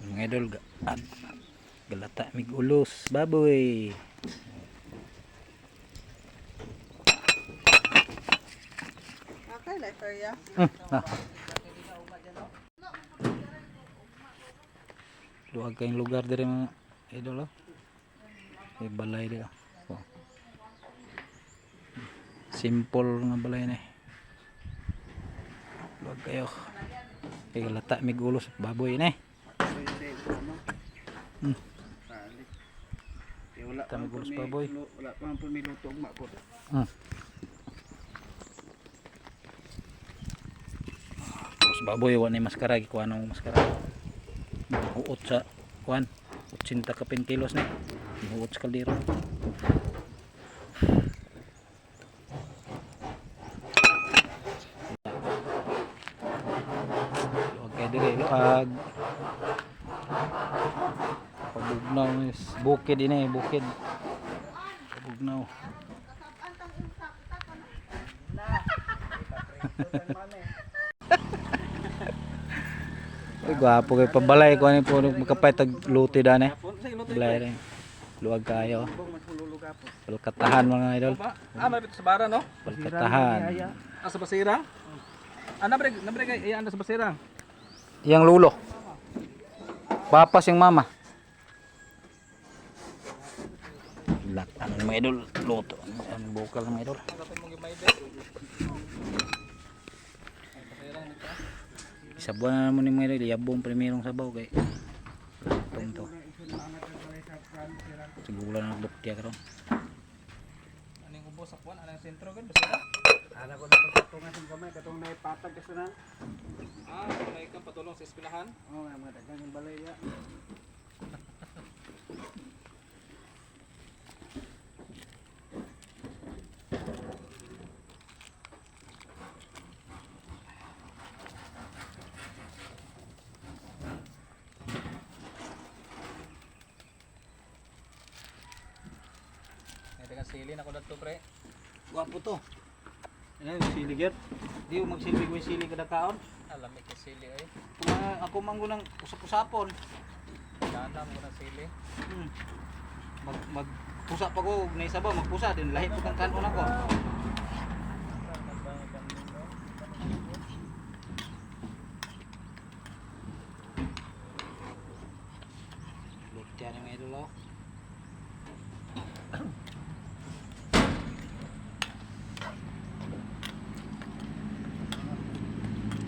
Mga idol, galata mig ulos baboy. Okay, lighter ya. Luag kayong lugar diri mga idol oh. May balay diri oh. Simple nga balay ni. Luag kayo. Kay galata mig ulos baboy ni. Wala pa Kami gulos baboy. Wala pa man luto ugma po. Terus baboy wa ni maskara gikuha nang maskara. Uot sa kuan 80 ka kilos ni. Uot sa kaldero. Luag kay diri luag. Pabugnaw is bukid ini bukid. Pabugnaw. Uy, gwapo kay pabalay ko ani po makapay tag luti dani. Balay rin. Luag kayo. Balkatahan mga idol. Mabit sa bara no? Balkatahan. Sa basirang? Nabre kay iya anda sa basirang. Yang lulo. Papas yung mama. Lat ano mga idol luto. Ano bukal mga idol. Isa buwan mo ni mga idol yabong primerong sabaw kay latong to. Siguro na bukti karon. Aning ubos sa kuan, anang sentro gud basira. Ana ko na pagtungan sa gamay katong nay patag kasanan. May ka patulong sa eskwelahan. Mga dagang balay ya. Sili na ko dito pre. Gwapo to. Ano sili gyud? Di mo magsilbi ko sili kada kaon. Alam mi kay sili ay. Kung ako manggo nang usap-usapon. Dana mo na sili. Magpusa pa ko na isabaw magpusa din lahi ko kang kanon ako. Lutya ni mga idol oh.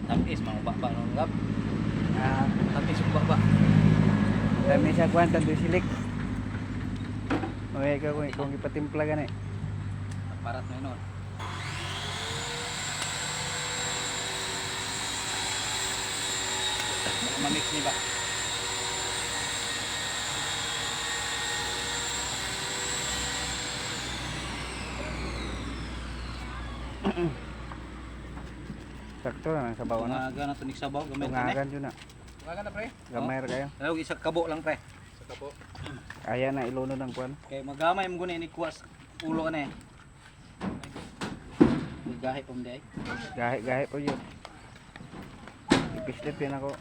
Tapis mga baba nung gap. Tapis yung baba. Kami sa kuan tanto silik. Oy ka kung ipatimpla gani. Aparat na yun. Mamix ni ba? Sakto na sa bawa na. Tungagan na tunig sabaw. Gamay na. Tungagan jud na. Tungagan na pre. Gamay ra kayo. Ayaw isa kabo lang pre. Sa kabo. Aya na ilunod ang kuan. Kay magamay mo guni ni kuwas ulo na eh. Gahi pum day. Gahi po yun. Ipislit din ako.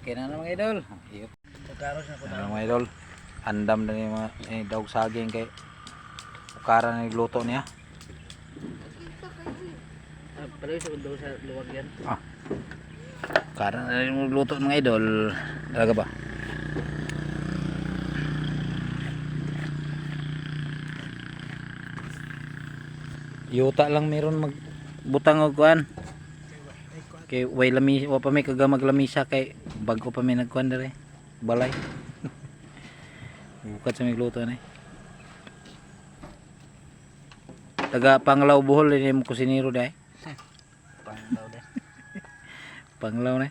Okay na mga idol. Ayop. Mga idol. Andam na ni mga daog saging kay ukara na nagluto niya. Pala sa daw sa luwag yan. Ukara na nagluto mga idol. Talaga ba? Yuta lang meron magbutang og kuan. Kay way lami wa pa may kaga maglamisa kay bago pa may nagkuan dere. Balay. Bukat sa migluto na. Taga Panglaw Bohol ni mo kusinero dai. Panglaw din. Panglaw na.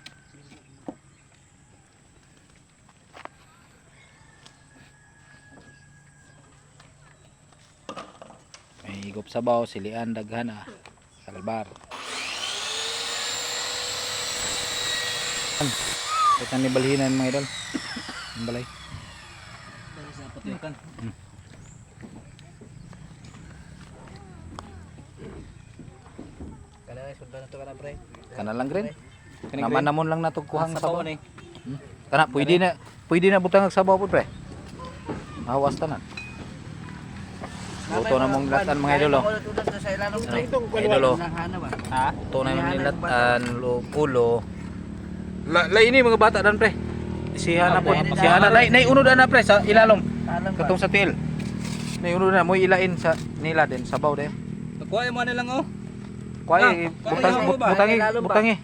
May higop sabaw, silian, daghan salbar. Ito ni balhinan mga idol. Ang balay. Sa patukan. sundan na to kana pre. Kana lang green. Kani Naman namon lang na kuhang sabaw. ni. Kana pwede na butang ang sabaw pud pre. Mahawas tanan. Luto na mong latan mga idolo. Sa ilalong Mga idolo. Ha? Luto na mong nilatan, ulo. La ini mga bata dan pre. Siha na po. Siha na nay unod na pre sa ilalom. Katong sa tiil. Nay unod na mo ilain sa nila din sabaw din. Kuha mo na lang oh. Kuay butangi.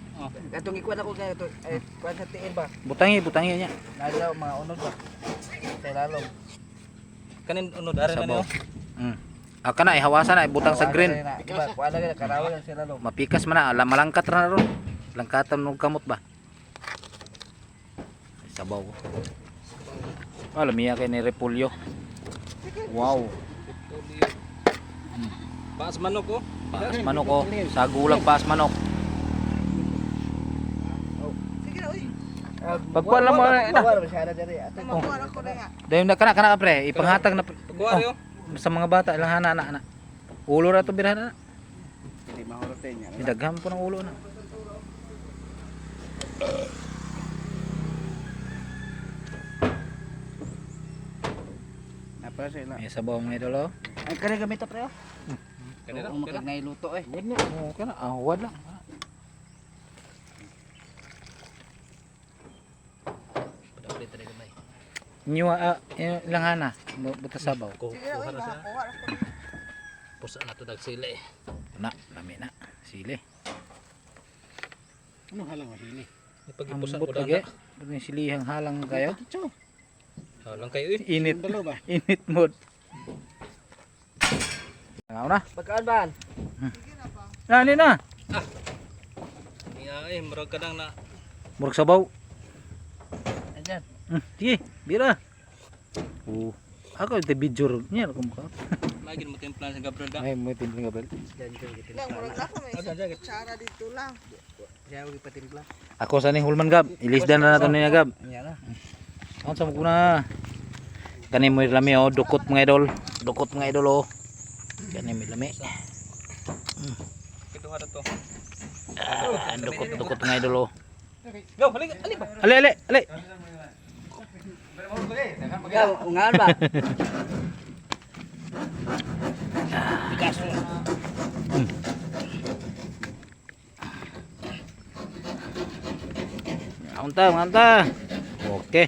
Katong ikuan ako kay ito ay kuan sa tiin ba. Butangi niya. Nalaw mga unod ba. Sa ilalong. Kanin unod ara na Sabaw. niyo. Kana hawasan na butang sa green. Iba kuan lang karawal sa ilalong. Mapikas man na alam malangkat ra ron. Langkatan ng kamot ba. Sabaw. Alam niya kay ni repolyo. Wow. Paas manok oh. Paas manok oh. Sagulang paas manok. Sige na uy. Pagkuan lang mo na. Wala masyada diri. Ato makuha ako na nga. Dahil na kana pre, ipanghatag na Kuha yo. sa mga bata ilang hana. Ulo ra to birhan na. Hindi mahulotin niya. Idaghan po ng ulo na. Apa sa ila? May sabaw mga idolo. Ay kare gamit ta pre. Kanina. Ang makagay luto eh. Wad na. Oh, kana wad lang. Padalit talaga may. Inyo ilang hana buta sabaw. Sige na uy, makuha ako. Pusa na to dagsila eh. Na, lami na. Sili. Ano halang mahili? Ipagipusan Ambot ko lagi. dana. Yung silihang halang kayo. Lang kayo eh. Init. Dalo ba? Init mod. Ano na? Pagkaan ba? Nani na. Iya eh murag ka nang na. Murag sabaw. Ayan. Sige, bira. Ako ite video niya ko mukha. Magin mo timplan sa Gabriel da. Ay, mo timpling Gabriel. Lang murag na ko may tsara dito lang. Siya ulit patimpla. Ako sa ni Hulman Gab. Ilisdan na nato niya Gab. Ayan na. Ano sa mo na? Kani mo lami oh, dukot mga idol. Dukot mga idol oh. Kani mo lami. Ito hara to. Dukot mga idol oh. Go, halika, ali ba? Ali. Ikaw, ungaan ba? Bigas mo. Manta. Oke.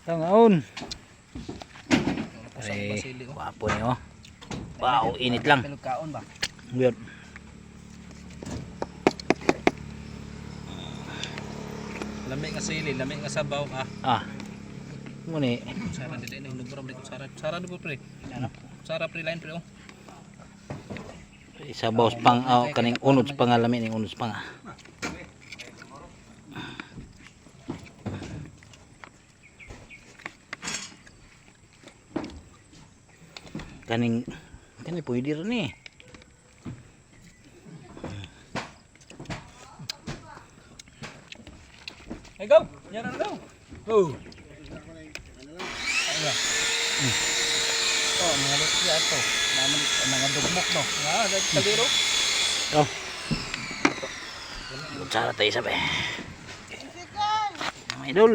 Tangaon. Ay, wapo niyo. Wow, init lang. Kaon ba? Weird. Lami nga sili, lami nga sabaw Ah. Muni. Sara dili na hinubra balik ko sara. Sara do pre. Sara pre line pre oh. Isa bawas pang kaning unods pangalami ning unods pang. Kaning pwede rin eh. Hey go. Yan na daw. Oh. Oh, mga lutsya ito. Mga dugmok no. Ah, dagiro. Oh. Butsara tayo sabi. Mga idol.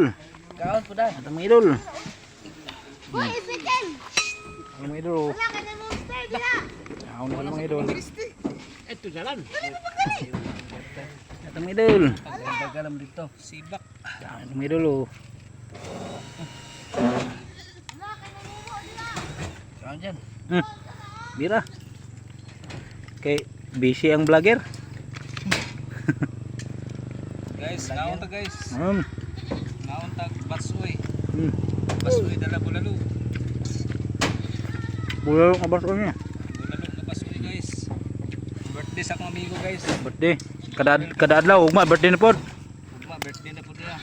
Kaon po dan. Ito mga idol. Boy, isikin! Mga idol. Wala ka na monster dila! Ako na mga idol. Ito jalan. Ito mga idol. Dagalam dito. Sibak. Ito mga idol oh. Wala ka na nimo dila! Kaon dyan. Bira. Kay busy ang vlogger. Guys, naon ta guys. Naon ta batsoy. Batsoy dala bulalo. Bulalo ka ba sa kanya? Bulalo na batsoy guys. Birthday sa akong amigo guys. Birthday. Kada adlaw ugma birthday na pod. Ugma birthday na po niya.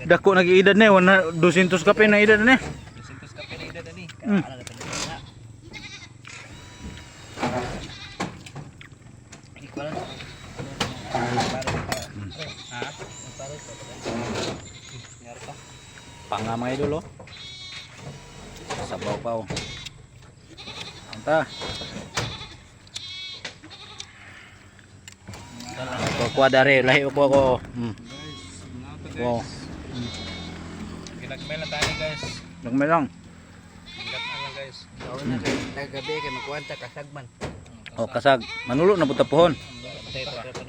Dako nag-iedad na 200 kape na edad na. 200 ka pinida dani. Kaon na pala. Ikaw lang. Ha? Yar pa. Panga mga idol oh. Sabaw pa oh. Anta. kuha dari lahi ko ako. Wow. Ginagmay lang tayo guys. Nagmay lang. Ginagmay lang guys. Gawin na kay gabi kay makuwanta kasagman. O kasag, manulo na buta pohon.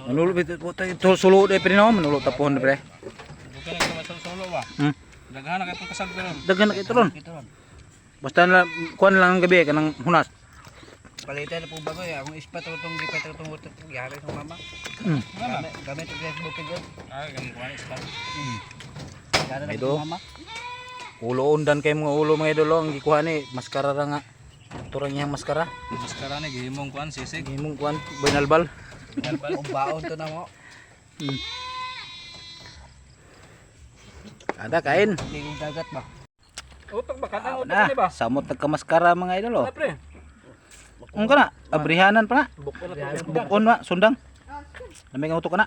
Manulo bitaw po tayo sulo day pre no, manulo ta pohon pre. Bukan na ka solo ba? Daghan na katong kasag pero. Daghan na kay turon. Basta na kuan lang ang gabi kanang hunas. Palitan na po bago akong ispat utong gipat utong utong yari sa mama. Gamit ang Facebook ko. Gamit ko anis pa. Yari na Idol. sa mama. Ulo undan kay mga ulo mga idol ang gikuha ni maskara ra nga. Turang iyang maskara. Maskara ni gihimong kuan sisig. Imong kuan binalbal. Baon to na mo. Ada kain. Tingong dagat ba? Utok ba kanang utok Na, ni ba? samot nagkamaskara mga idol oh. Wala pre. Kung kana, abrihanan pa na. Bukon na to. Bukon wa, sundang. Lamig ang utok ka na.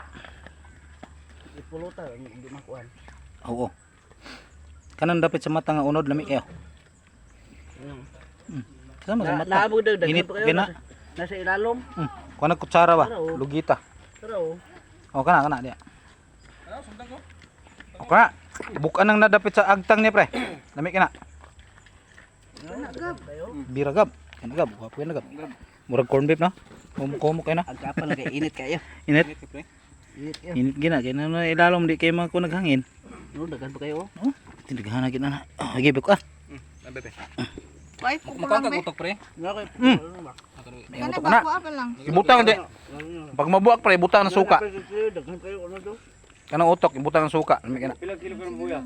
Ipuluta hindi makuan. Oo. Kanan dapit sa mata nga unod lamig kayo. Sama sa mata. Naabog daw Init kina. Nasa ilalom. Kuha kutsara ba? Lugita. Pero O kana dia. Ano sundan ko? O kana. Bukan nang nadapit sa agtang niya pre. Lamig kana. Biragab. Kanagab, wapo yan nagab. Murag corn beef no? Kumuk kayo na. agkapa na kay init kayo. Init. Init kayo. Init gina. Kaya na ilalom di kayo mga naghangin. No, dagan pa kayo. Oh, tindaghana gina na. Hagi buk ah. Abe pe. Why? Mukhang ka utok pre. Okay. May Kana utok ba na. ko apa lang? Ibutang di. Pag mabuak pre, ibutang ng suka. Dagan kayo ano do? Kanang utok, ibutang ng suka. Lamig kana. Pila kilo ka ng buya?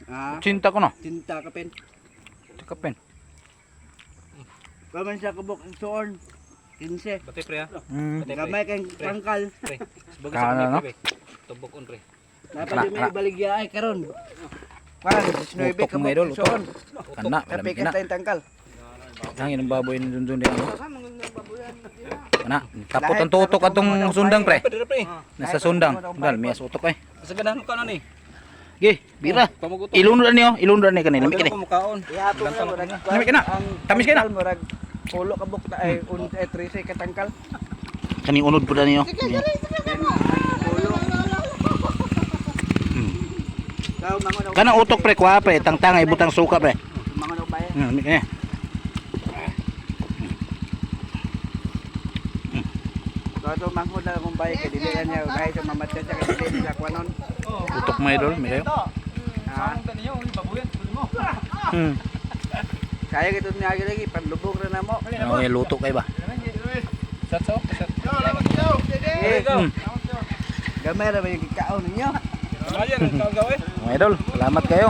Ah, Cinta ko no. tinta ka pen. Cakapen. Kaman sa kabok ang suon. 15. Bati pre ha. Gamay kang tangkal. Pre. Bagus Kana, no? sa pre. Tubok on pre. Dapat may baligya ay karon. Parang 19 Utok ka mga idol, utok. suon. Kana, Tapi lamig ka kana. tayong tangkal. Hangin ang baboy ni dun di ano. Kana, tapot ang tutok atong sundang pre. Pwede pre. Nasa sundang. Dal, miyas utok eh. Sa ganahan ka na ni. Ge, bira. Pamugutok. Ilunod niyo, ilunod ni kanila. Lamig Lamig kini. ko mukaon. Ihapon na murag. Lamig ka na. Tamis ka na. Murag ulo ka buk ay 13 ka tangkal. Kani unod pud niyo. Kau mangon Kana utok pre, kuha pre, tangtang ibutang suka pre. mangon bayan. Lamig kini. Kau mangon na kung bayan kay dili niya kahit sa mamatyan sa kay dili sa kwanon. Utok mga idol, may kayo. Ah, Ang kaniyo, babuyan mo. kaya gito niya lagi panlubog na namo. Okay, luto kayo ba? Shot so. Shot. Eh, Go. gamay ra ba yung kaon ninyo? Ayan, ang gawin. Mga idol, salamat kayo.